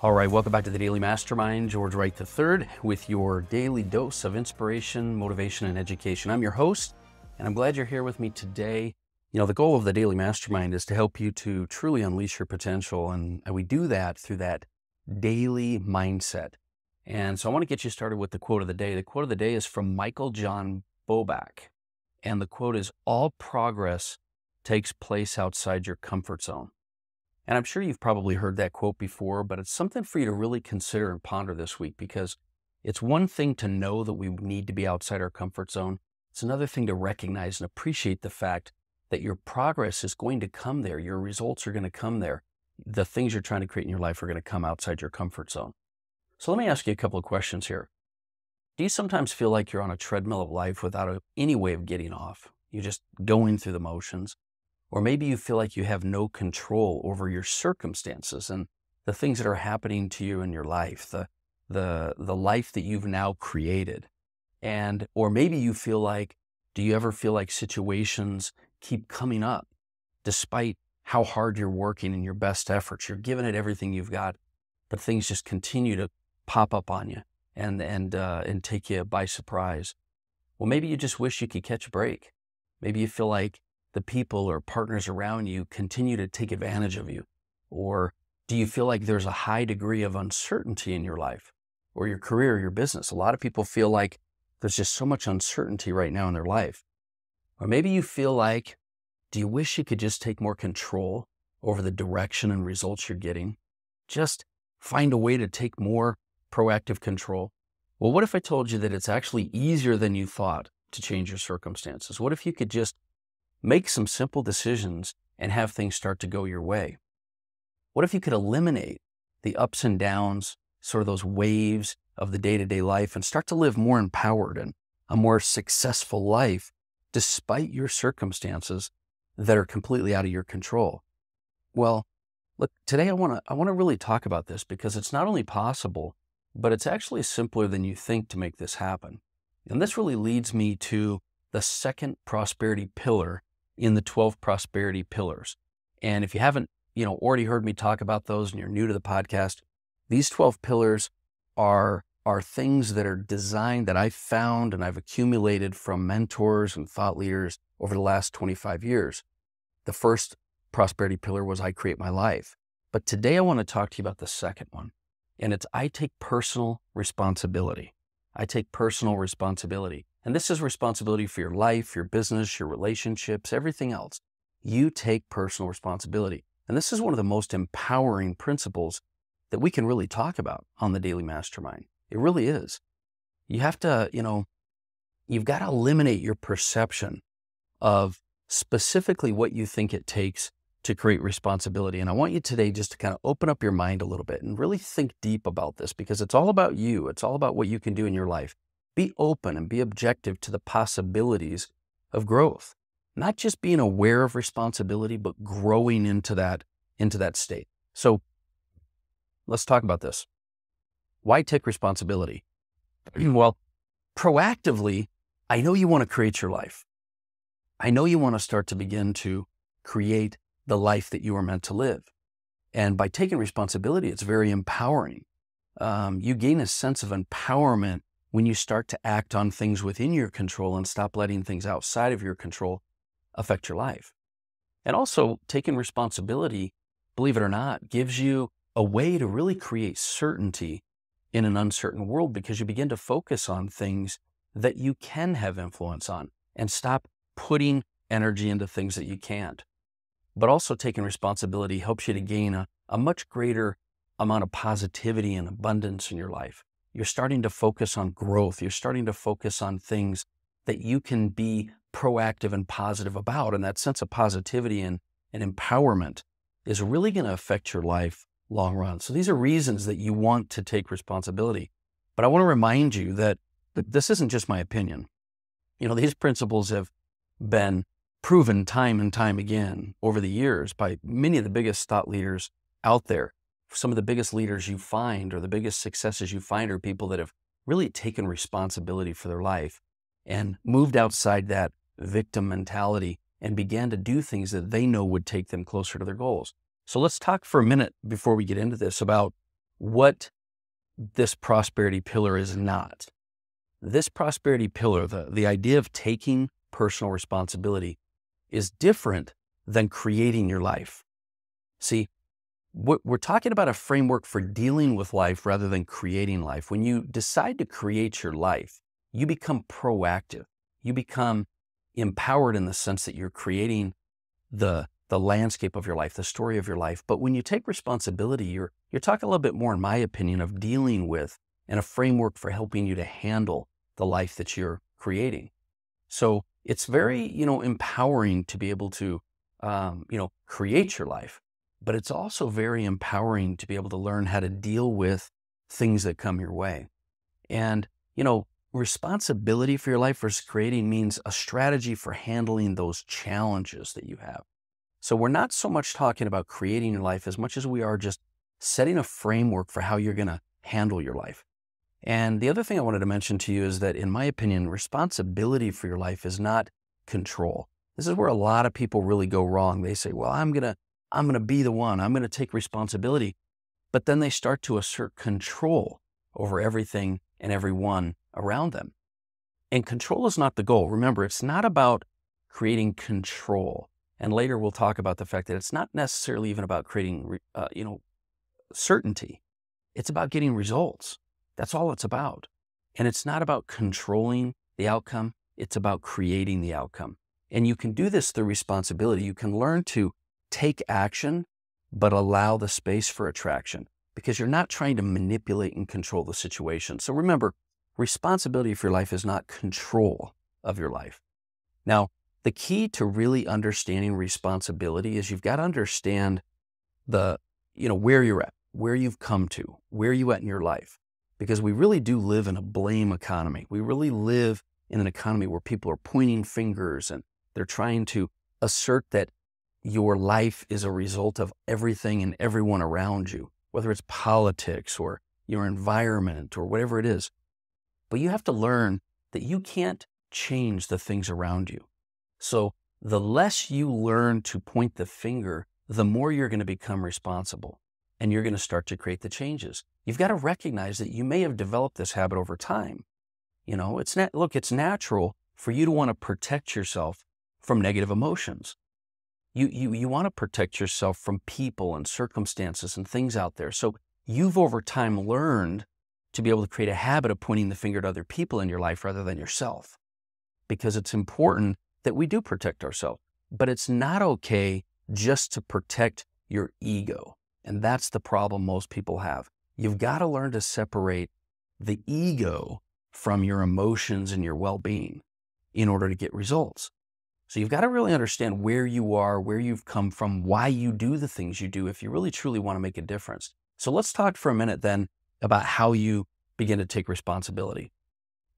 All right, welcome back to the Daily Mastermind. George Wright III with your daily dose of inspiration, motivation, and education. I'm your host, and I'm glad you're here with me today. You know, the goal of the Daily Mastermind is to help you to truly unleash your potential, and we do that through that daily mindset. And so I want to get you started with the quote of the day. The quote of the day is from John Boback, and the quote is, "All progress takes place outside your comfort zone." And I'm sure you've probably heard that quote before, but it's something for you to really consider and ponder this week, because it's one thing to know that we need to be outside our comfort zone. It's another thing to recognize and appreciate the fact that your progress is going to come there. Your results are going to come there. The things you're trying to create in your life are going to come outside your comfort zone. So let me ask you a couple of questions here. Do you sometimes feel like you're on a treadmill of life without any way of getting off? You're just going through the motions. Or maybe you feel like you have no control over your circumstances and the things that are happening to you in your life, the life that you've now created. Or maybe you feel like, do you ever feel like situations keep coming up despite how hard you're working and your best efforts? You're giving it everything you've got, but things just continue to pop up on you and take you by surprise. Well, maybe you just wish you could catch a break. Maybe you feel like the people or partners around you continue to take advantage of you? Or do you feel like there's a high degree of uncertainty in your life or your career, or your business? A lot of people feel like there's just so much uncertainty right now in their life. Or maybe you feel like, do you wish you could just take more control over the direction and results you're getting? Just find a way to take more proactive control. Well, what if I told you that it's actually easier than you thought to change your circumstances? What if you could just make some simple decisions and have things start to go your way? What if you could eliminate the ups and downs, sort of those waves of the day-to-day life, and start to live more empowered and a more successful life despite your circumstances that are completely out of your control? Well, look, today I want to really talk about this, because it's not only possible, but it's actually simpler than you think to make this happen. And this really leads me to the second prosperity pillar in the 12 prosperity pillars. And if you haven't, already heard me talk about those and you're new to the podcast, these 12 pillars are things that are designed, that I've found and I've accumulated from mentors and thought leaders over the last 25 years. The first prosperity pillar was I create my life. But today I want to talk to you about the second one. And it's I take personal responsibility. I take personal responsibility. And this is responsibility for your life, your business, your relationships, everything else. You take personal responsibility. And this is one of the most empowering principles that we can really talk about on the Daily Mastermind. It really is. You have to, you've got to eliminate your perception of specifically what you think it takes to create responsibility. And I want you today just to kind of open up your mind a little bit and really think deep about this, because it's all about you. It's all about what you can do in your life. Be open and be objective to the possibilities of growth, not just being aware of responsibility, but growing into that state. So let's talk about this. Why take responsibility? Well, proactively, I know you want to create your life. I know you want to start to begin to create the life that you are meant to live. And by taking responsibility, it's very empowering. You gain a sense of empowerment when you start to act on things within your control and stop letting things outside of your control affect your life. And also, taking responsibility, believe it or not, gives you a way to really create certainty in an uncertain world, because you begin to focus on things that you can have influence on and stop putting energy into things that you can't. But also, taking responsibility helps you to gain a much greater amount of positivity and abundance in your life. You're starting to focus on growth. You're starting to focus on things that you can be proactive and positive about. And that sense of positivity and empowerment is really going to affect your life long run. So these are reasons that you want to take responsibility. But I want to remind you that this isn't just my opinion. These principles have been proven time and time again over the years by many of the biggest thought leaders out there. Some of the biggest leaders you find, or the biggest successes you find, are people that have really taken responsibility for their life and moved outside that victim mentality and began to do things that they know would take them closer to their goals. So let's talk for a minute before we get into this about what this prosperity pillar is not. This prosperity pillar, the idea of taking personal responsibility, is different than creating your life. See, we're talking about a framework for dealing with life rather than creating life. When you decide to create your life, you become proactive. You become empowered in the sense that you're creating the landscape of your life, the story of your life. But when you take responsibility, you're talking a little bit more, in my opinion, of dealing with and a framework for helping you to handle the life that you're creating. So it's very, empowering to be able to, create your life, but it's also very empowering to be able to learn how to deal with things that come your way. And, responsibility for your life versus creating means a strategy for handling those challenges that you have. So we're not so much talking about creating your life as much as we are just setting a framework for how you're going to handle your life. And the other thing I wanted to mention to you is that, in my opinion, responsibility for your life is not control. This is where a lot of people really go wrong. They say, well, I'm going to be the one. I'm going to take responsibility. But then they start to assert control over everything and everyone around them. And control is not the goal. Remember, it's not about creating control. And later we'll talk about the fact that it's not necessarily even about creating, certainty. It's about getting results. That's all it's about. And it's not about controlling the outcome. It's about creating the outcome. And you can do this through responsibility. You can learn to take action, but allow the space for attraction, because you're not trying to manipulate and control the situation. So remember, responsibility for your life is not control of your life. Now, the key to really understanding responsibility is you've got to understand where you're at, where you've come to, where you at in your life. Because we really do live in a blame economy. We really live in an economy where people are pointing fingers and they're trying to assert that your life is a result of everything and everyone around you, whether it's politics or your environment or whatever it is. But you have to learn that you can't change the things around you. So the less you learn to point the finger, the more you're going to become responsible, and you're going to start to create the changes. You've got to recognize that you may have developed this habit over time. It's natural for you to want to protect yourself from negative emotions. You want to protect yourself from people and circumstances and things out there. So you've over time learned to be able to create a habit of pointing the finger at other people in your life rather than yourself, because it's important that we do protect ourselves. But it's not okay just to protect your ego. And that's the problem most people have. You've got to learn to separate the ego from your emotions and your well-being in order to get results. So you've got to really understand where you are, where you've come from, why you do the things you do if you really truly want to make a difference. So let's talk for a minute then about how you begin to take responsibility.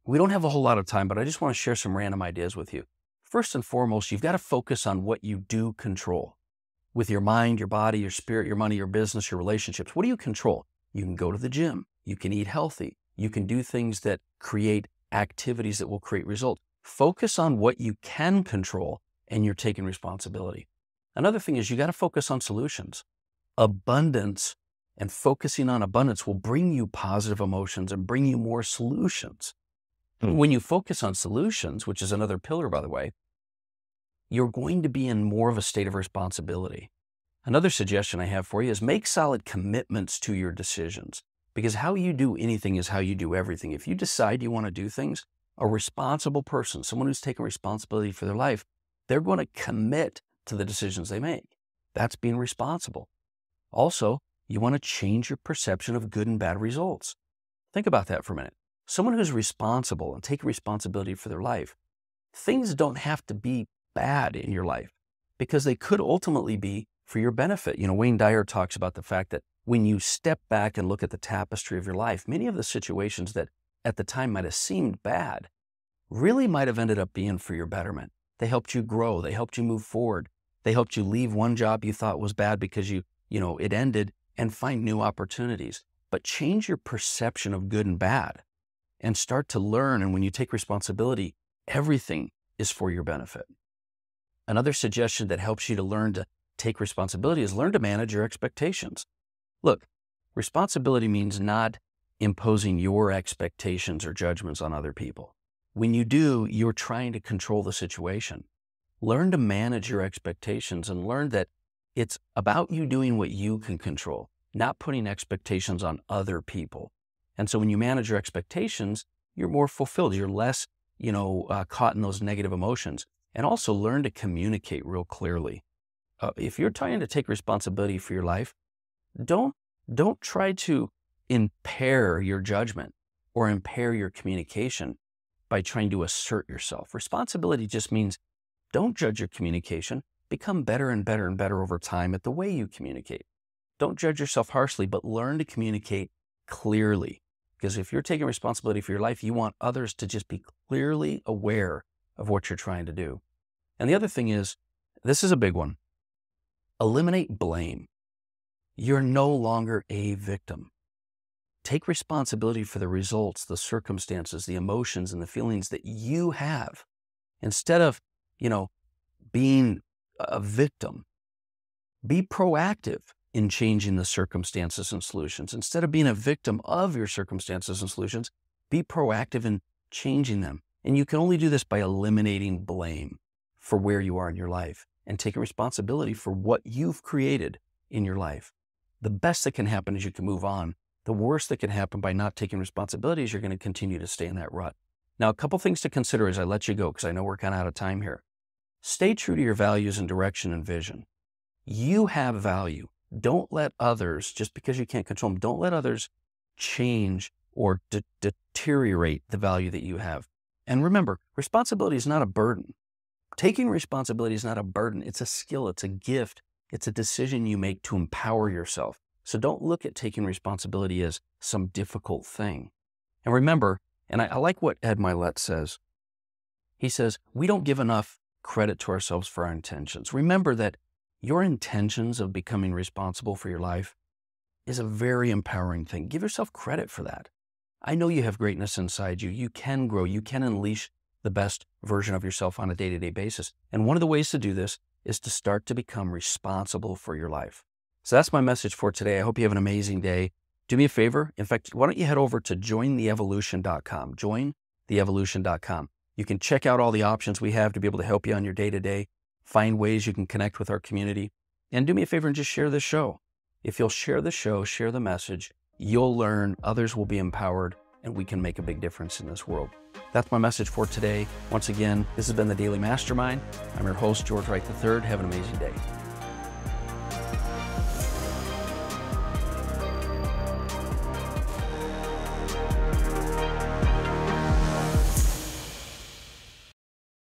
We don't have a whole lot of time, but I just want to share some random ideas with you. First and foremost, you've got to focus on what you do control. With your mind, your body, your spirit, your money, your business, your relationships, what do you control? You can go to the gym. You can eat healthy. You can do things that create activities that will create results. Focus on what you can control, and you're taking responsibility. Another thing is you got to focus on solutions. Abundance and focusing on abundance will bring you positive emotions and bring you more solutions. When you focus on solutions, which is another pillar, by the way, you're going to be in more of a state of responsibility. Another suggestion I have for you is make solid commitments to your decisions, because how you do anything is how you do everything. If you decide you want to do things, a responsible person, someone who's taken responsibility for their life, they're going to commit to the decisions they make. That's being responsible. Also, you want to change your perception of good and bad results. Think about that for a minute. Someone who's responsible and taking responsibility for their life, things don't have to be bad in your life because they could ultimately be for your benefit. Wayne Dyer talks about the fact that when you step back and look at the tapestry of your life, many of the situations that at the time might have seemed bad really might have ended up being for your betterment. They helped you grow. They helped you move forward. They helped you leave one job you thought was bad because it ended and find new opportunities. But change your perception of good and bad and start to learn. And when you take responsibility, everything is for your benefit. Another suggestion that helps you to learn to take responsibility is learn to manage your expectations. Look, Responsibility means not imposing your expectations or judgments on other people. When you do, you're trying to control the situation. Learn to manage your expectations and learn that it's about you doing what you can control, not putting expectations on other people. And so when you manage your expectations, you're more fulfilled. You're less, caught in those negative emotions. And also learn to communicate real clearly. If you're trying to take responsibility for your life, don't try to impair your judgment or impair your communication by trying to assert yourself. Responsibility just means don't judge your communication. Become better and better and better over time at the way you communicate. Don't judge yourself harshly, but learn to communicate clearly. Because if you're taking responsibility for your life, you want others to just be clearly aware of what you're trying to do. And the other thing is, this is a big one. Eliminate blame. You're no longer a victim. Take responsibility for the results, the circumstances, the emotions, and the feelings that you have. Instead of, being a victim, be proactive in changing the circumstances and solutions. Instead of being a victim of your circumstances and solutions, be proactive in changing them. And you can only do this by eliminating blame for where you are in your life and taking responsibility for what you've created in your life. The best that can happen is you can move on. The worst that can happen by not taking responsibility is you're going to continue to stay in that rut. Now, a couple things to consider as I let you go, because I know we're kind of out of time here. Stay true to your values and direction and vision. You have value. Don't let others, just because you can't control them, don't let others change or deteriorate the value that you have. And remember, responsibility is not a burden. Taking responsibility is not a burden. It's a skill. It's a gift. It's a decision you make to empower yourself. So don't look at taking responsibility as some difficult thing. And remember, and I like what Ed Mylett says. He says, we don't give enough credit to ourselves for our intentions. Remember that your intentions of becoming responsible for your life is a very empowering thing. Give yourself credit for that. I know you have greatness inside you. You can grow. You can unleash the best version of yourself on a day-to-day basis. And one of the ways to do this is to start to become responsible for your life. So that's my message for today. I hope you have an amazing day. Do me a favor. In fact, why don't you head over to jointheevolution.com, jointheevolution.com. You can check out all the options we have to be able to help you on your day-to-day, find ways you can connect with our community, and do me a favor and just share this show. If you'll share the show, share the message, you'll learn, others will be empowered, and we can make a big difference in this world. That's my message for today. Once again, this has been the Daily Mastermind. I'm your host, George Wright III. Have an amazing day.